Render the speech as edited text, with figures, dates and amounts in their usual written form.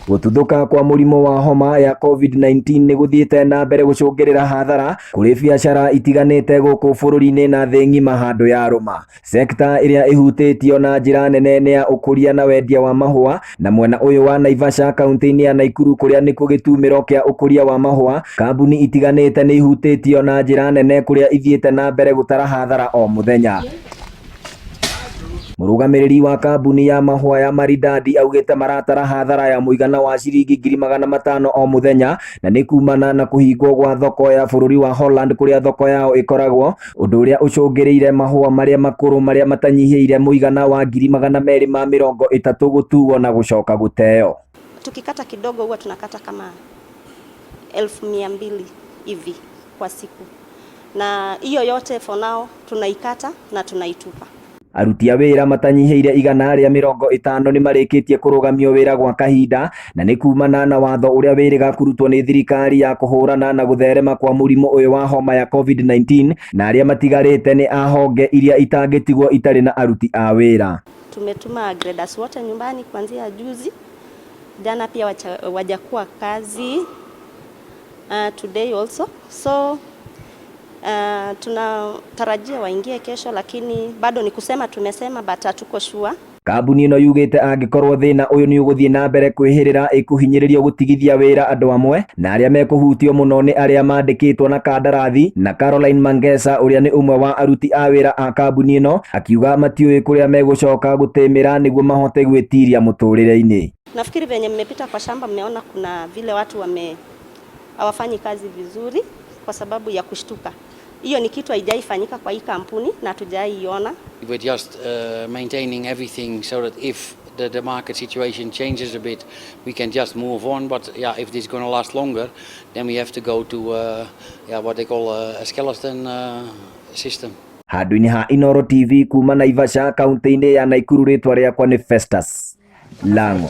Gũtuthũka kwa mũrimũ wa homa ya COVID-19 nĩ gũthiĩte na mbere gũcũngĩrĩra hathara kũrĩ biacara itiganĩte gũkũ bũrũri-inĩ na thĩ ng'ima handũ ya rũma. Sekta ĩrĩa ĩhutĩtio na njĩra nene nĩ ya ũkũria na wendia wa mahũa, na mwena ũyũ wa Naivasha kaunti-inĩ ya Nakuru kũrĩa nĩkuo gĩtumĩro kĩa ũkũria wa mahũa, kambuni itiganĩte nĩ ihutĩtio na njĩra nene kũrĩa ithiĩte na mbere gũtara hathara o mũthenya. Mũrũgamĩrĩri wa kambuni ya mahũa ya Maridadi augĩte maratara hathara ya mũigana wa ciringi 500,000 o mũthenya, na nĩ kumana na kũhingwo gwa thoko ya bũrũri wa Holland kũrĩa thoko yao ĩkoragwo, ũndũ ũrĩa ũcũngĩrĩire mahũa marĩa makũrũ marĩa matanyihĩire mũigana wa 230 gũtuo na gũcoka gũteo. Tukikata kidogo huwa tunakata kama 1200 hivi kwa siku, na hiyo yote for now tunaikata na tunaitupa. Aruti a wĩra matanyihĩire 150 nĩ marĩkĩtie kũrũgamio wĩra gwa kahinda, na nĩ kumana na watho ũrĩa wĩrĩga kũrutwo nĩ thirikari ya kũhũrana na gũtherema kwa mũrimũ ũyũ wa homa ya COVID-19, na arĩa matigarĩte nĩ a honge iria itangĩtigwo itarĩ na aruti a wĩra. Tumetuma graders wote nyumbani kuanzia juzi, jana pia wajakuwa kazi today also, so tunatarajia waingie kesho, lakini bado ni kusema tumesema but hatuko sure. Kambuni ĩno yugĩte angĩkorwo thĩna ũyũ nĩ ũgũthiĩ na mbere kwĩhĩrĩra ĩkũhinyĩrĩrio gũtigithia wĩra andũ amwe, na arĩa mekũhutio mũno nĩ arĩa mandĩkĩtwo na kandarathi. Na Caroline Mangesa ũrĩa nĩ ũmwe wa aruti a wĩra a kambuni ĩno akiuga matiũĩ kũrĩa megũcoka gũtĩmĩra nĩguo mahote gwĩtiria mũtũrĩre-inĩ. Nafikiri venye mmepita kwa shamba mmeona kuna vile watu hawafanyi kazi vizuri kwa sababu ya kushtuka. Hiyo ni kitu haijaifanyika kwa hii kampuni na tujaiona. We're just maintaining everything so that if the market situation changes a bit, we can just move on. But yeah, if this is going to last longer, then we have to go to what they call a skeleton system. Handũ-inĩ ha Inooro TV kuma Naivasha kaunti-inĩ ya Nakuru, rĩtwa rĩakwa nĩ Festus Lango.